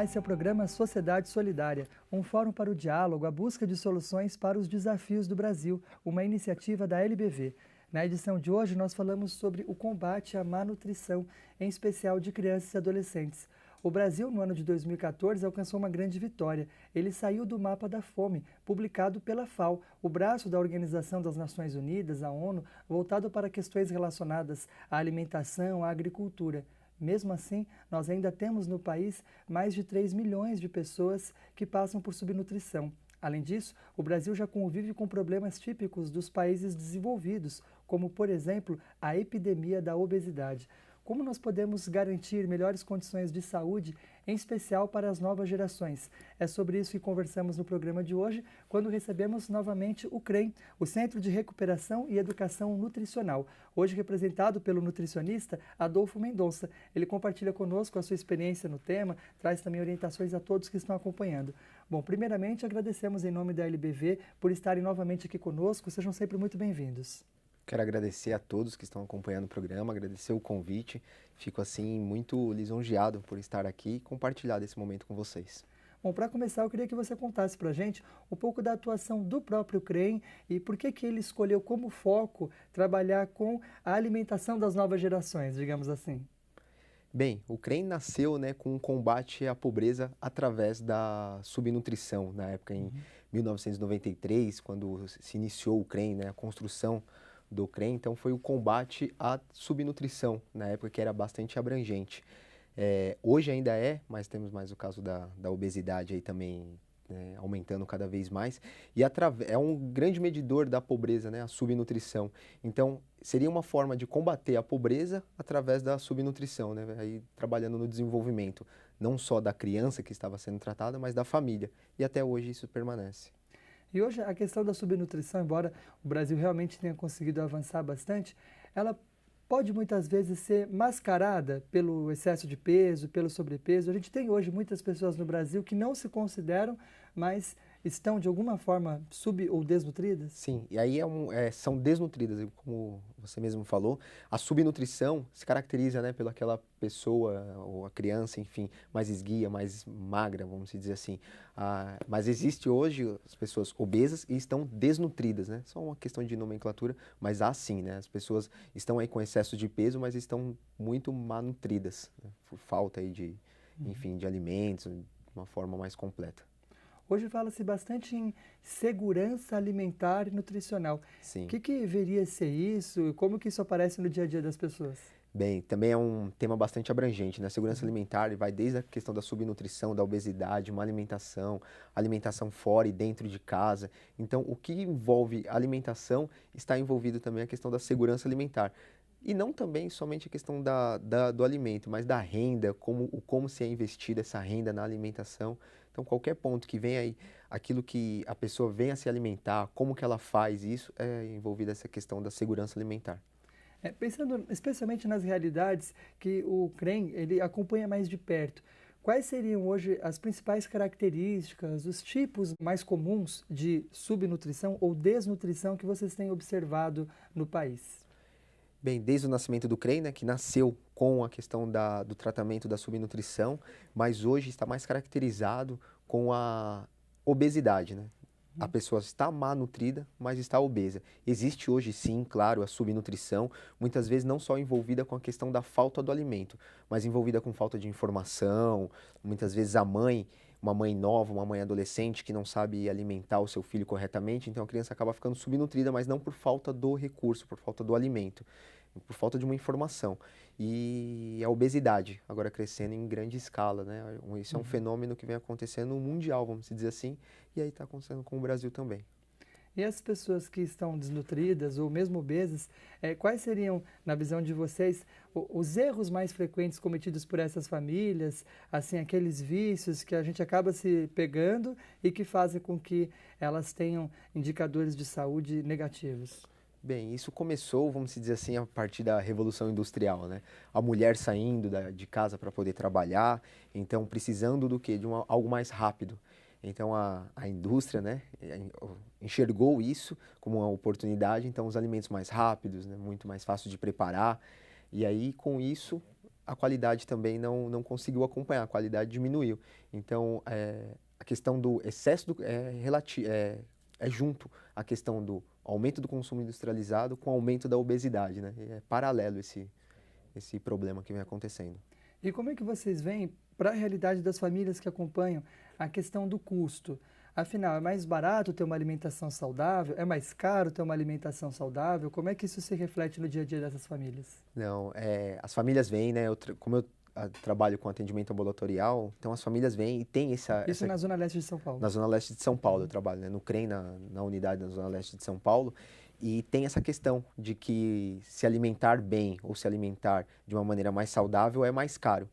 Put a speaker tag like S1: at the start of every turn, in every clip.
S1: Olá, esse é o programa Sociedade Solidária, um fórum para o diálogo, a busca de soluções para os desafios do Brasil, uma iniciativa da LBV. Na edição de hoje, nós falamos sobre o combate à má nutrição, em especial de crianças e adolescentes. O Brasil, no ano de 2014, alcançou uma grande vitória. Ele saiu do mapa da fome, publicado pela FAO, o braço da Organização das Nações Unidas, a ONU, voltado para questões relacionadas à alimentação, à agricultura. Mesmo assim, nós ainda temos no país mais de 3 milhões de pessoas que passam por subnutrição. Além disso, o Brasil já convive com problemas típicos dos países desenvolvidos, como, por exemplo, a epidemia da obesidade. Como nós podemos garantir melhores condições de saúde, em especial para as novas gerações? É sobre isso que conversamos no programa de hoje, quando recebemos novamente o CREM, o Centro de Recuperação e Educação Nutricional, hoje representado pelo nutricionista Adolfo Mendonça. Ele compartilha conosco a sua experiência no tema, traz também orientações a todos que estão acompanhando. Bom, primeiramente agradecemos em nome da LBV por estarem novamente aqui conosco, sejam sempre muito bem-vindos.
S2: Quero agradecer a todos que estão acompanhando o programa, agradecer o convite. Fico, assim, muito lisonjeado por estar aqui e compartilhar desse momento com vocês.
S1: Bom, para começar, eu queria que você contasse para a gente um pouco da atuação do próprio CREM e por que ele escolheu como foco trabalhar com a alimentação das novas gerações, digamos assim.
S2: Bem, o CREM nasceu, com o combate à pobreza através da subnutrição. Na época, em 1993, quando se iniciou o CREM, a construção do CREM, então foi o combate à subnutrição, na época que era bastante abrangente. Hoje ainda mas temos mais o caso da obesidade aí também, aumentando cada vez mais, e é um grande medidor da pobreza, a subnutrição. Então, seria uma forma de combater a pobreza através da subnutrição, aí trabalhando no desenvolvimento, não só da criança que estava sendo tratada, mas da família, e até hoje isso permanece.
S1: E hoje a questão da subnutrição, embora o Brasil realmente tenha conseguido avançar bastante, ela pode muitas vezes ser mascarada pelo excesso de peso, pelo sobrepeso. A gente tem hoje muitas pessoas no Brasil que não se consideram, mas estão de alguma forma sub- ou desnutridas?
S2: Sim, e aí são desnutridas, e como você mesmo falou. A subnutrição se caracteriza, pela aquela pessoa ou a criança, enfim, mais esguia, mais magra, vamos dizer assim. Mas existe hoje as pessoas obesas e estão desnutridas, Só uma questão de nomenclatura, mas há sim, As pessoas estão aí com excesso de peso, mas estão muito malnutridas, por falta aí enfim, de alimentos, de uma forma mais completa.
S1: Hoje fala-se bastante em segurança alimentar e nutricional.
S2: Sim.
S1: O que deveria ser isso e como que isso aparece no dia a dia das pessoas?
S2: Bem, também é um tema bastante abrangente, Segurança alimentar vai desde a questão da subnutrição, da obesidade, má alimentação, alimentação fora e dentro de casa. Então, o que envolve alimentação está envolvido também a questão da segurança alimentar. E não também somente a questão do alimento, mas da renda, como se é investida essa renda na alimentação. Então, qualquer ponto que venha aí, aquilo que a pessoa venha se alimentar, como que ela faz isso, é envolvida essa questão da segurança alimentar.
S1: Pensando especialmente nas realidades que o CREM ele acompanha mais de perto, quais seriam hoje as principais características, os tipos mais comuns de subnutrição ou desnutrição que vocês têm observado no país?
S2: Bem, desde o nascimento do CREM, que nasceu com a questão do tratamento da subnutrição, mas hoje está mais caracterizado com a obesidade, A pessoa está malnutrida, mas está obesa. Existe hoje, sim, claro, a subnutrição, muitas vezes não só envolvida com a questão da falta do alimento, mas envolvida com falta de informação, muitas vezes uma mãe nova, uma mãe adolescente que não sabe alimentar o seu filho corretamente, então a criança acaba ficando subnutrida, mas não por falta do recurso, por falta do alimento, por falta de uma informação. E a obesidade, agora crescendo em grande escala, Isso é um fenômeno que vem acontecendo mundial, vamos dizer assim, e aí está acontecendo com o Brasil também.
S1: E as pessoas que estão desnutridas ou mesmo obesas, quais seriam, na visão de vocês, os erros mais frequentes cometidos por essas famílias, assim, aqueles vícios que a gente acaba se pegando e que fazem com que elas tenham indicadores de saúde negativos?
S2: Bem, isso começou, vamos dizer assim, a partir da Revolução Industrial, A mulher saindo de casa para poder trabalhar, então precisando do quê? De algo mais rápido. Então a indústria, enxergou isso como uma oportunidade, então os alimentos mais rápidos, muito mais fácil de preparar, e aí com isso a qualidade também não conseguiu acompanhar, a qualidade diminuiu. Então, a questão do excesso é junto à questão do aumento do consumo industrializado com o aumento da obesidade, né? É paralelo esse problema que vem acontecendo.
S1: E como é que vocês veem, para a realidade das famílias que acompanham, a questão do custo? Afinal, é mais barato ter uma alimentação saudável? É mais caro ter uma alimentação saudável? Como é que isso se reflete no dia a dia dessas famílias?
S2: Não, as famílias vêm, né? Como eu trabalho com atendimento ambulatorial, então as famílias vêm e tem
S1: Isso na Zona Leste de São Paulo?
S2: Na Zona Leste de São Paulo eu trabalho, né? No CREM, na unidade da Zona Leste de São Paulo, e tem essa questão de que se alimentar bem ou se alimentar de uma maneira mais saudável é mais caro.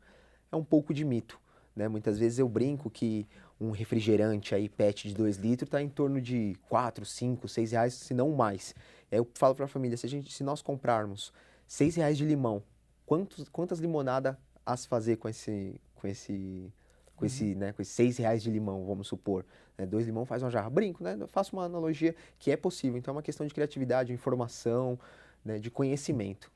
S2: É um pouco de mito, né? Muitas vezes eu brinco que um refrigerante aí, PET de 2 litros, está em torno de 4, 5, 6 reais, se não mais. Aí eu falo para a família, se nós comprarmos 6 reais de limão, quantas limonadas a se fazer com esses 6 reais de limão, vamos supor. Né? 2 limão faz uma jarra. Brinco, né? Eu faço uma analogia que é possível. Então é uma questão de criatividade, informação, né? De conhecimento.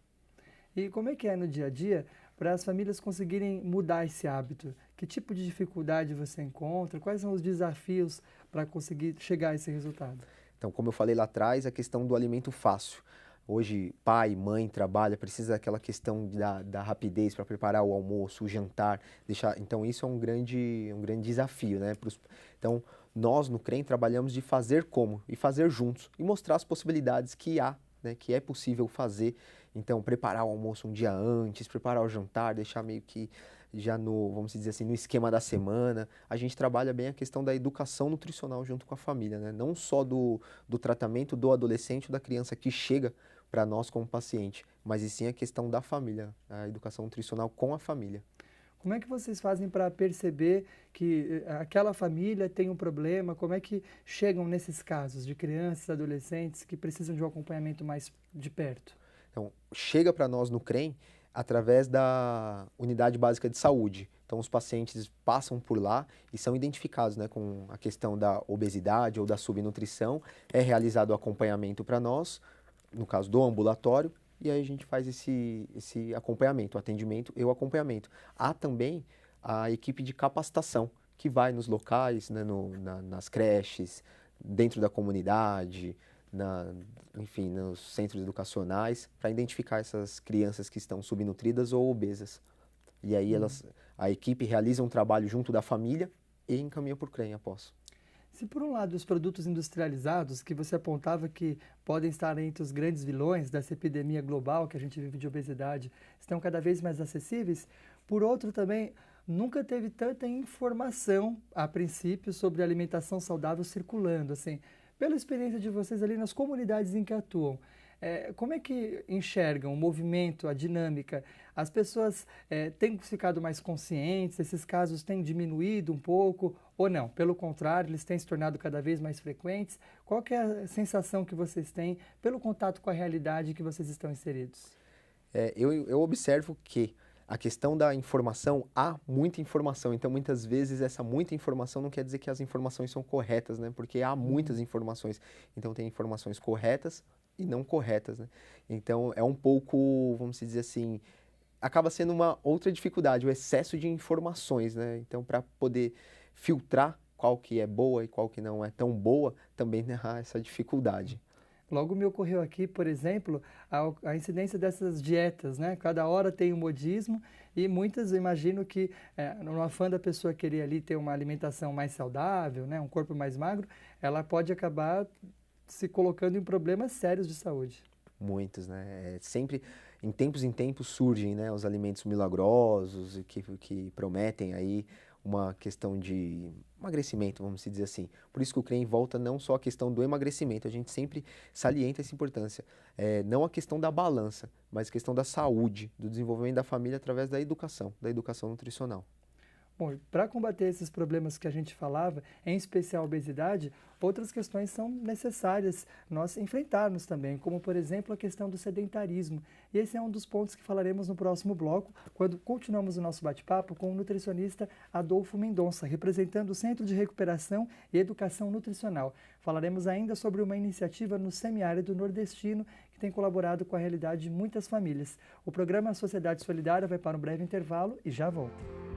S1: E como é que é no dia a dia para as famílias conseguirem mudar esse hábito? Que tipo de dificuldade você encontra? Quais são os desafios para conseguir chegar a esse resultado?
S2: Então, como eu falei lá atrás, a questão do alimento fácil. Hoje, pai, mãe trabalha, precisa daquela questão da rapidez para preparar o almoço, o jantar, deixar. Então, isso é um grande desafio, né? Então, nós no CREM trabalhamos de fazer como e fazer juntos e mostrar as possibilidades que há, né? Que é possível fazer. Então, preparar o almoço um dia antes, preparar o jantar, deixar meio que já vamos dizer assim, no esquema da semana. A gente trabalha bem a questão da educação nutricional junto com a família, né? Não só do tratamento do adolescente ou da criança que chega para nós como paciente, mas e sim a questão da família, a educação nutricional com a família.
S1: Como é que vocês fazem para perceber que aquela família tem um problema? Como é que chegam nesses casos de crianças, adolescentes que precisam de um acompanhamento mais de perto?
S2: Então, chega para nós no CREM através da Unidade Básica de Saúde. Então, os pacientes passam por lá e são identificados, né, com a questão da obesidade ou da subnutrição. É realizado o acompanhamento para nós, no caso do ambulatório, e aí a gente faz esse acompanhamento, o atendimento e o acompanhamento. Há também a equipe de capacitação, que vai nos locais, né, nas creches, dentro da comunidade, enfim, nos centros educacionais, para identificar essas crianças que estão subnutridas ou obesas. E aí a equipe realiza um trabalho junto da família e encaminha por CREM após.
S1: Se por um lado os produtos industrializados, que você apontava que podem estar entre os grandes vilões dessa epidemia global que a gente vive de obesidade, estão cada vez mais acessíveis, por outro também nunca teve tanta informação a princípio sobre alimentação saudável circulando, assim, pela experiência de vocês ali nas comunidades em que atuam. Como é que enxergam o movimento, a dinâmica? As pessoas têm ficado mais conscientes? Esses casos têm diminuído um pouco ou não? Pelo contrário, eles têm se tornado cada vez mais frequentes? Qual que é a sensação que vocês têm pelo contato com a realidade que vocês estão inseridos?
S2: Eu observo que a questão da informação, há muita informação, então muitas vezes essa muita informação não quer dizer que as informações são corretas, né? Porque há muitas informações, então tem informações corretas e não corretas, né? Então é um pouco, vamos dizer assim, acaba sendo uma outra dificuldade, o excesso de informações, né? Então para poder filtrar qual que é boa e qual que não é tão boa, também há essa dificuldade.
S1: Logo me ocorreu aqui, por exemplo, a incidência dessas dietas, né? Cada hora tem um modismo e muitas, eu imagino que no afã da pessoa querer ali ter uma alimentação mais saudável, né? Um corpo mais magro, ela pode acabar se colocando em problemas sérios de saúde.
S2: Muitos, né? Sempre, em tempos surgem, né, os alimentos milagrosos que prometem aí uma questão de emagrecimento, vamos dizer assim. Por isso que o CREM volta não só a questão do emagrecimento, a gente sempre salienta essa importância. Não a questão da balança, mas a questão da saúde, do desenvolvimento da família através da educação nutricional.
S1: Bom, para combater esses problemas que a gente falava, em especial a obesidade, outras questões são necessárias nós enfrentarmos também, como, por exemplo, a questão do sedentarismo. E esse é um dos pontos que falaremos no próximo bloco, quando continuamos o nosso bate-papo com o nutricionista Adolfo Mendonça, representando o Centro de Recuperação e Educação Nutricional. Falaremos ainda sobre uma iniciativa no semiárido nordestino que tem colaborado com a realidade de muitas famílias. O programa Sociedade Solidária vai para um breve intervalo e já volta.